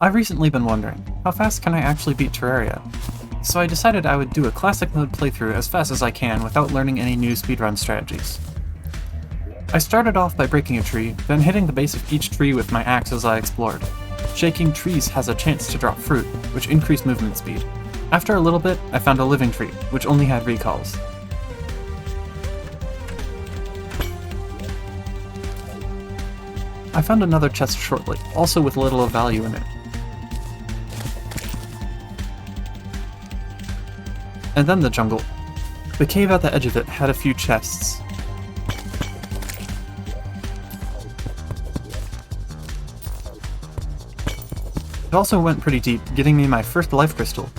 I've recently been wondering, how fast can I actually beat Terraria? So I decided I would do a classic mode playthrough as fast as I can without learning any new speedrun strategies. I started off by breaking a tree, then hitting the base of each tree with my axe as I explored. Shaking trees has a chance to drop fruit, which increased movement speed. After a little bit, I found a living tree, which only had recalls. I found another chest shortly, also with little of value in it. And then the jungle. The cave at the edge of it had a few chests. It also went pretty deep, getting me my first life crystal.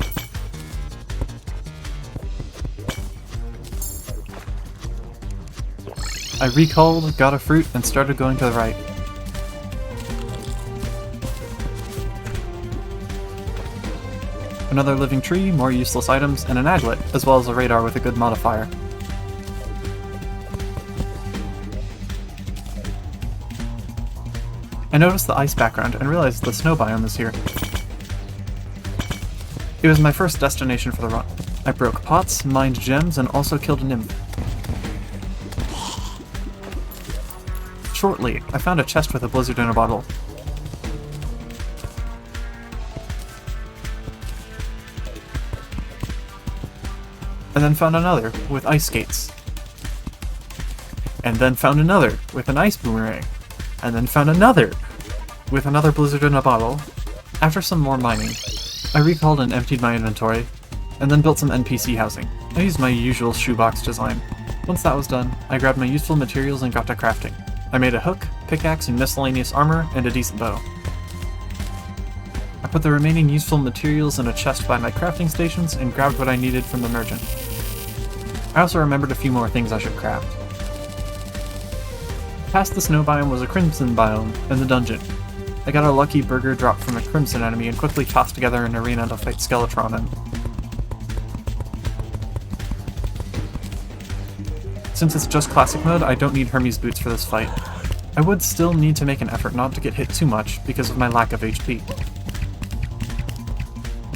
I recalled, got a fruit, and started going to the right. Another living tree, more useless items, and an aglet, as well as a radar with a good modifier. I noticed the ice background and realized the snow biome is here. It was my first destination for the run. I broke pots, mined gems, and also killed a nymph. Shortly, I found a chest with a blizzard in a bottle. And then found another with ice skates. And then found another with an ice boomerang. And then found another with another blizzard in a bottle. After some more mining, I recalled and emptied my inventory, and then built some NPC housing. I used my usual shoebox design. Once that was done, I grabbed my useful materials and got to crafting. I made a hook, pickaxe, and miscellaneous armor, and a decent bow. I put the remaining useful materials in a chest by my crafting stations and grabbed what I needed from the merchant. I also remembered a few more things I should craft. Past the snow biome was a crimson biome, and the dungeon. I got a lucky burger drop from a crimson enemy and quickly tossed together an arena to fight Skeletron in. Since it's just classic mode, I don't need Hermes boots for this fight. I would still need to make an effort not to get hit too much because of my lack of HP.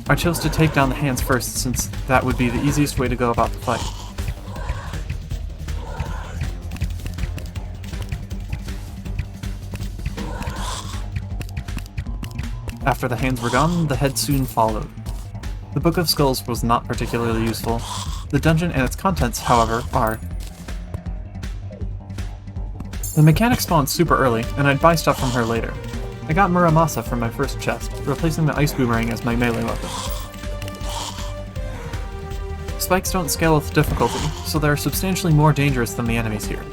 I chose to take down the hands first since that would be the easiest way to go about the fight. After the hands were gone, the head soon followed. The Book of Skulls was not particularly useful. The dungeon and its contents, however, are. The mechanic spawned super early, and I'd buy stuff from her later. I got Muramasa from my first chest, replacing the ice boomerang as my melee weapon. Spikes don't scale with difficulty, so they're substantially more dangerous than the enemies here.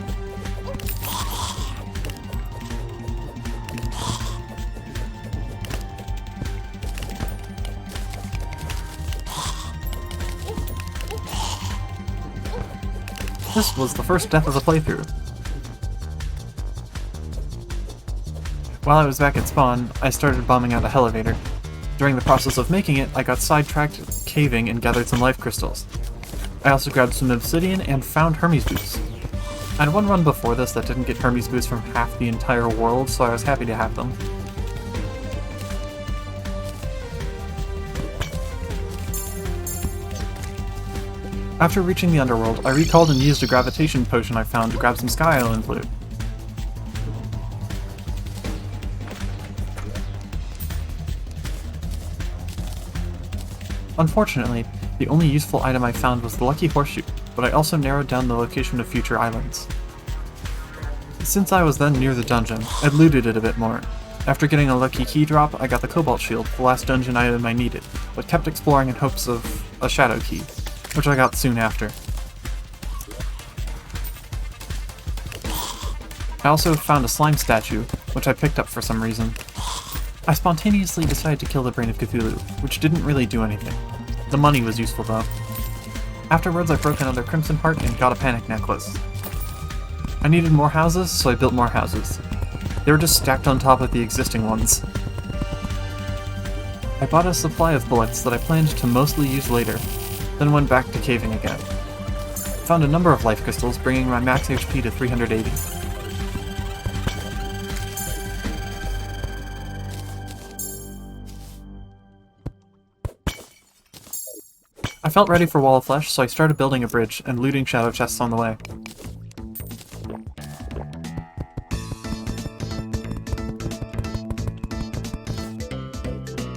This was the first death of the playthrough. While I was back at spawn, I started bombing out a elevator. During the process of making it, I got sidetracked caving and gathered some life crystals. I also grabbed some obsidian and found Hermes boots. I had one run before this that didn't get Hermes boots from half the entire world, so I was happy to have them. After reaching the underworld, I recalled and used a gravitation potion I found to grab some Sky Island loot. Unfortunately, the only useful item I found was the Lucky Horseshoe, but I also narrowed down the location of future islands. Since I was then near the dungeon, I'd looted it a bit more. After getting a lucky key drop, I got the Cobalt Shield, the last dungeon item I needed, but kept exploring in hopes of a Shadow Key, which I got soon after. I also found a slime statue, which I picked up for some reason. I spontaneously decided to kill the Brain of Cthulhu, which didn't really do anything. The money was useful though. Afterwards I broke another Crimson Heart and got a Panic Necklace. I needed more houses, so I built more houses. They were just stacked on top of the existing ones. I bought a supply of bullets that I planned to mostly use later, then went back to caving again. Found a number of life crystals, bringing my max HP to 380. I felt ready for Wall of Flesh, so I started building a bridge and looting shadow chests on the way.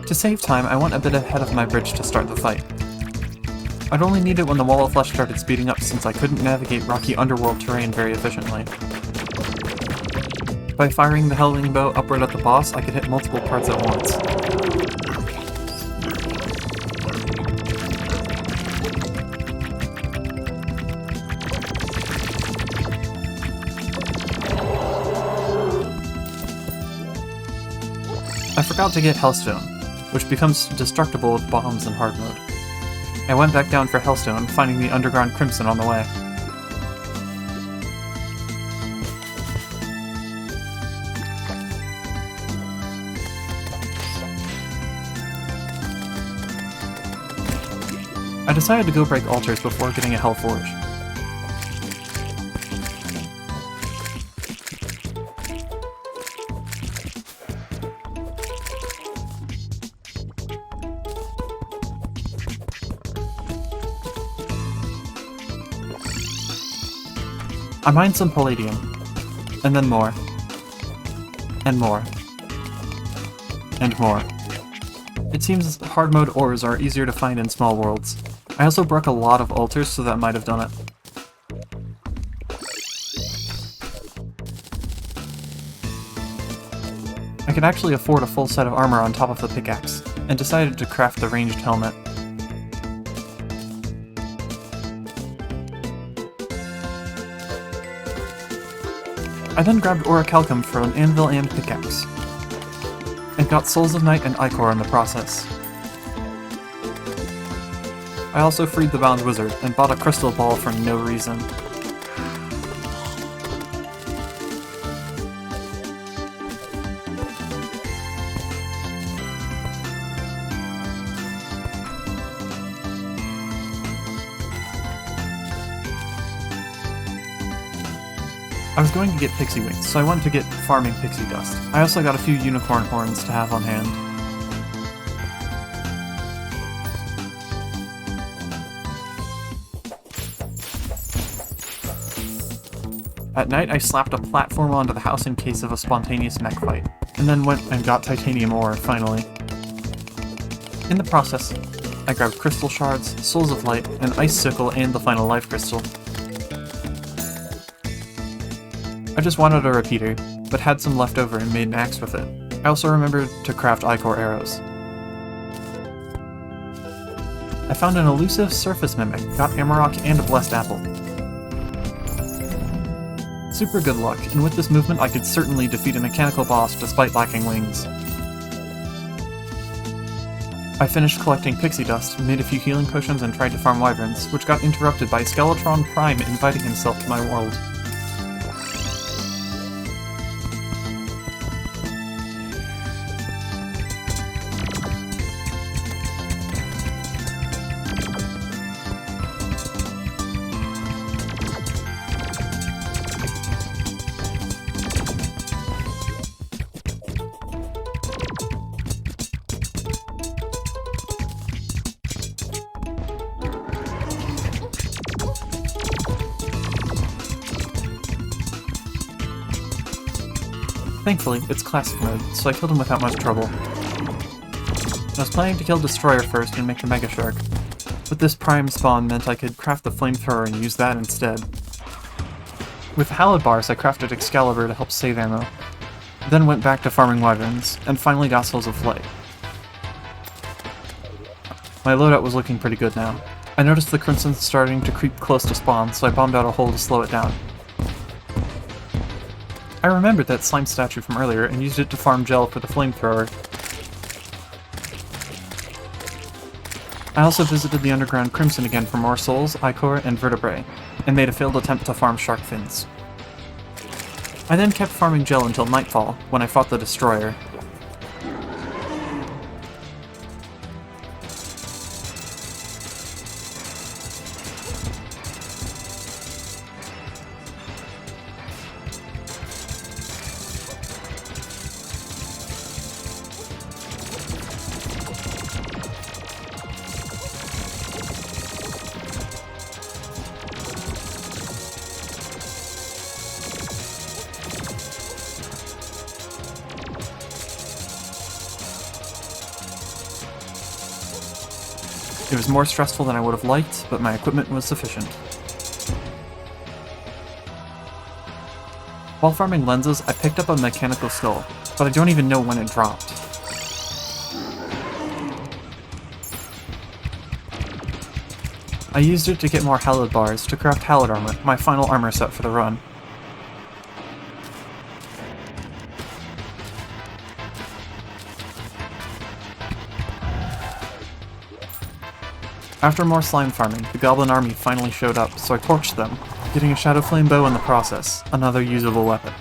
To save time, I went a bit ahead of my bridge to start the fight. I'd only need it when the Wall of Flesh started speeding up since I couldn't navigate rocky underworld terrain very efficiently. By firing the Hellwing Bow upward at the boss, I could hit multiple parts at once. I forgot to get Hellstone, which becomes destructible with bombs in hard mode. I went back down for Hellstone, finding the underground Crimson on the way. I decided to go break altars before getting a Hellforge. I mined some palladium, and then more, and more, and more. It seems hard mode ores are easier to find in small worlds. I also broke a lot of altars, so that might have done it. I could actually afford a full set of armor on top of the pickaxe, and decided to craft the ranged helmet. I then grabbed orichalcum for an anvil and pickaxe, and got Souls of Night and Ichor in the process. I also freed the Bound Wizard, and bought a crystal ball for no reason. I was going to get Pixie Wings, so I went to get farming Pixie Dust. I also got a few unicorn horns to have on hand. At night, I slapped a platform onto the house in case of a spontaneous mech fight, and then went and got titanium ore, finally. In the process, I grabbed crystal shards, souls of light, an ice sickle, and the final life crystal. I just wanted a repeater, but had some left over and made an axe with it. I also remembered to craft Ichor arrows. I found an elusive surface mimic, got Amarok and a blessed apple. Super good luck, and with this movement I could certainly defeat a mechanical boss despite lacking wings. I finished collecting pixie dust, made a few healing potions, and tried to farm wyverns, which got interrupted by Skeletron Prime inviting himself to my world. Thankfully, it's classic mode, so I killed him without much trouble. I was planning to kill Destroyer first and make the Mega Shark, but this Prime spawn meant I could craft the Flamethrower and use that instead. With Halid Bars, I crafted Excalibur to help save ammo, then went back to farming wyverns, and finally got Souls of Light. My loadout was looking pretty good now. I noticed the Crimson starting to creep close to spawn, so I bombed out a hole to slow it down. I remembered that slime statue from earlier and used it to farm gel for the flamethrower. I also visited the underground Crimson again for more souls, ichor, and vertebrae, and made a failed attempt to farm shark fins. I then kept farming gel until nightfall, when I fought the Destroyer. It was more stressful than I would have liked, but my equipment was sufficient. While farming lenses, I picked up a mechanical skull, but I don't even know when it dropped. I used it to get more Hallowed bars to craft Hallowed armor, my final armor set for the run. After more slime farming, the goblin army finally showed up, so I torched them, getting a Shadow Flame bow in the process, another usable weapon.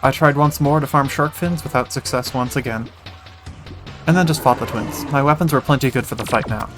I tried once more to farm shark fins without success once again. And then just fought the twins. My weapons were plenty good for the fight now.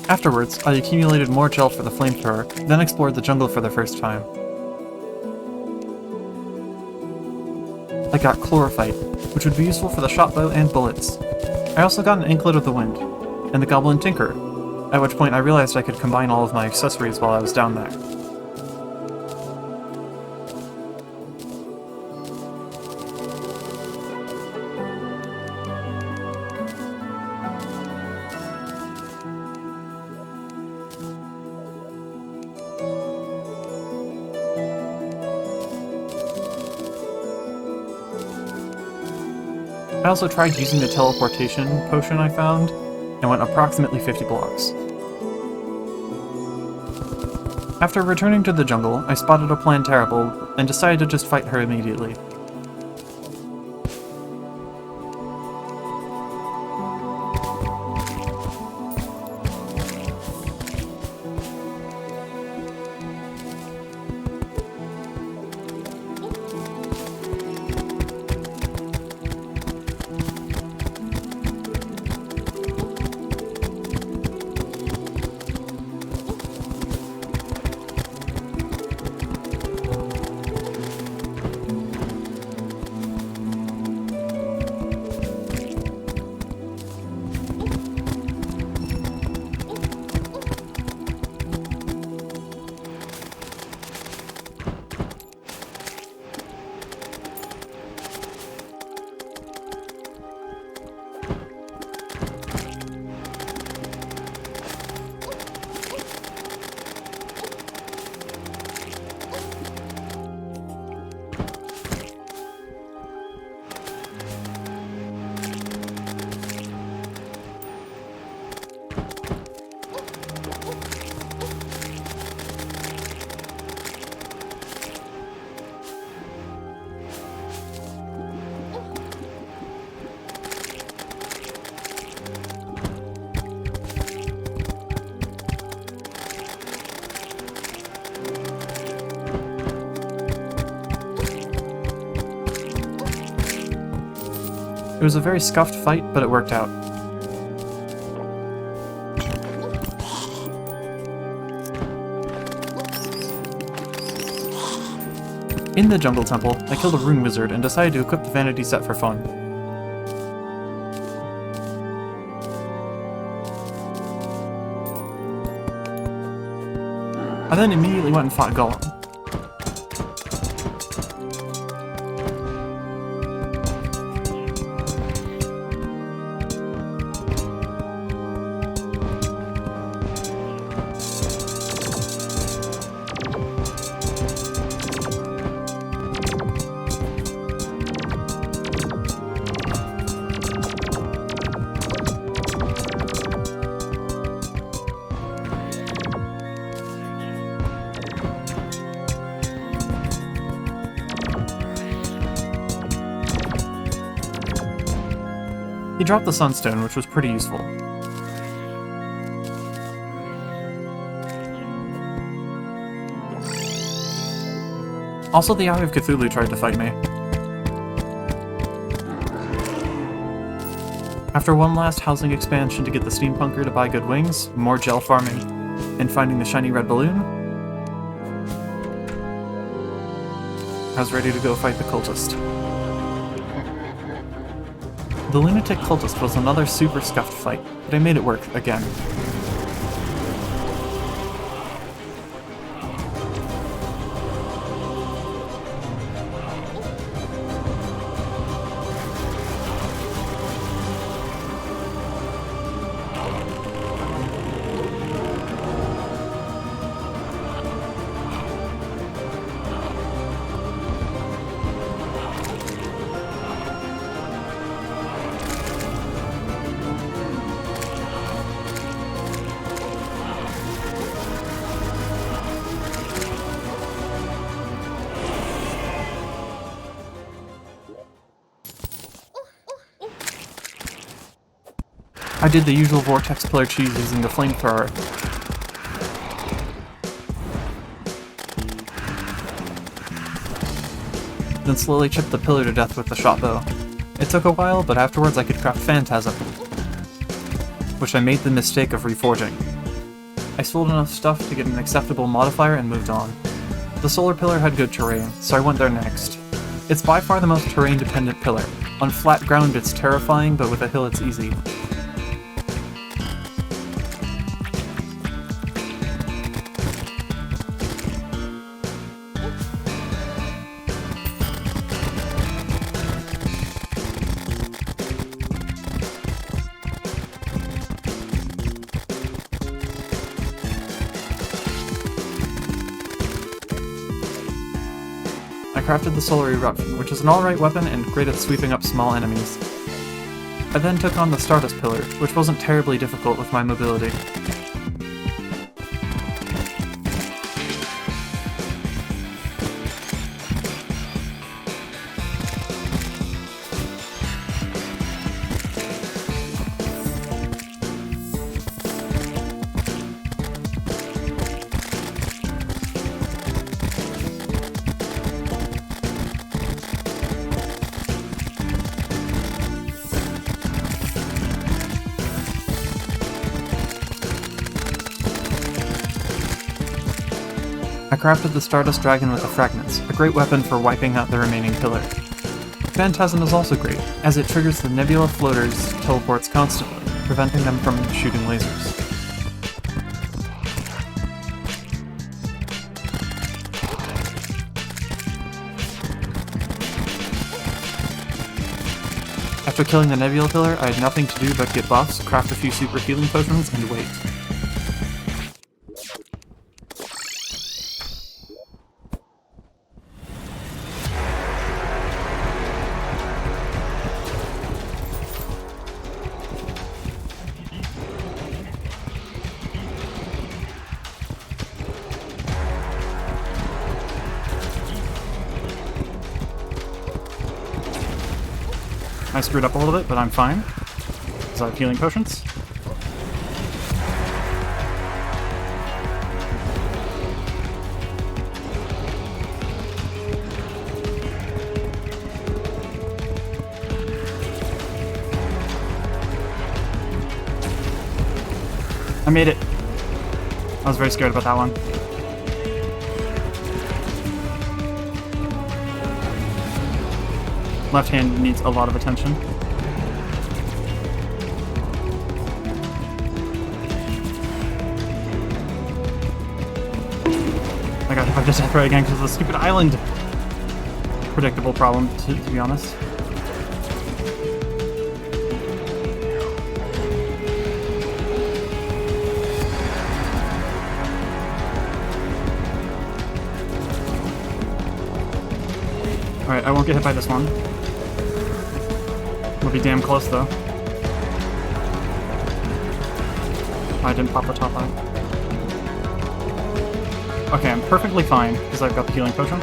Afterwards, I accumulated more gel for the flamethrower, then explored the jungle for the first time. I got chlorophyte, which would be useful for the shotbow and bullets. I also got an anklet of the wind, and the goblin tinker, at which point I realized I could combine all of my accessories while I was down there. I also tried using the teleportation potion I found, and went approximately 50 blocks. After returning to the jungle, I spotted a planned terrible, and decided to just fight her immediately. It was a very scuffed fight, but it worked out. In the jungle temple, I killed a rune wizard and decided to equip the vanity set for fun. I then immediately went and fought Golem. dropped the sunstone, which was pretty useful. Also, the Eye of Cthulhu tried to fight me. After one last housing expansion to get the steampunker to buy good wings, more gel farming, and finding the shiny red balloon, I was ready to go fight the cultist. The lunatic cultist was another super scuffed fight, but I made it work again. I did the usual vortex pillar cheese using the flamethrower. Then slowly chipped the pillar to death with the shot bow. It took a while, but afterwards I could craft Phantasm, which I made the mistake of reforging. I sold enough stuff to get an acceptable modifier and moved on. The solar pillar had good terrain, so I went there next. It's by far the most terrain-dependent pillar. On flat ground it's terrifying, but with a hill it's easy. I crafted the Solar Eruption, which is an alright weapon and great at sweeping up small enemies. I then took on the Stardust Pillar, which wasn't terribly difficult with my mobility. I crafted the Stardust Dragon with the Fragments, a great weapon for wiping out the remaining pillar. Phantasm is also great, as it triggers the Nebula Floater's teleports constantly, preventing them from shooting lasers. After killing the Nebula Pillar, I had nothing to do but get buffs, craft a few super healing potions, and wait. I screwed up a little bit, but I'm fine, because I have healing potions. I made it. I was very scared about that one. Left hand needs a lot of attention. I got hit by the death ray again because of the stupid island. Predictable problem, to be honest. Alright, I won't get hit by this one. We'll be damn close, though. I didn't pop the top eye. Okay, I'm perfectly fine, because I've got the healing potion.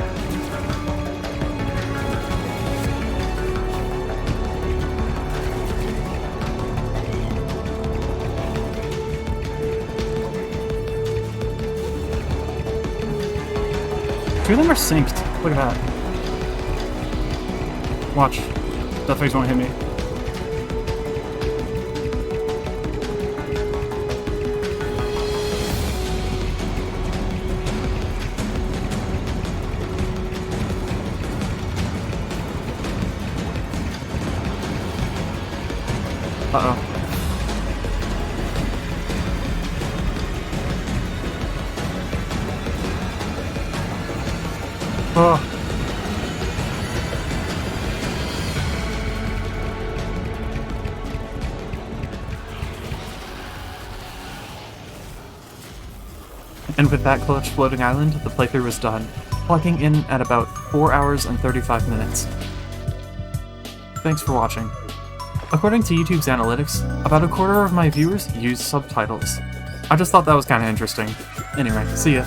Two of them are synced. Look at that. Watch. That face won't hit me. Uh-oh. Oh. And with that clutch floating island, the playthrough was done, clocking in at about 4 hours and 35 minutes. Thanks for watching. According to YouTube's analytics, about a quarter of my viewers use subtitles. I just thought that was kinda interesting. Anyway, see ya.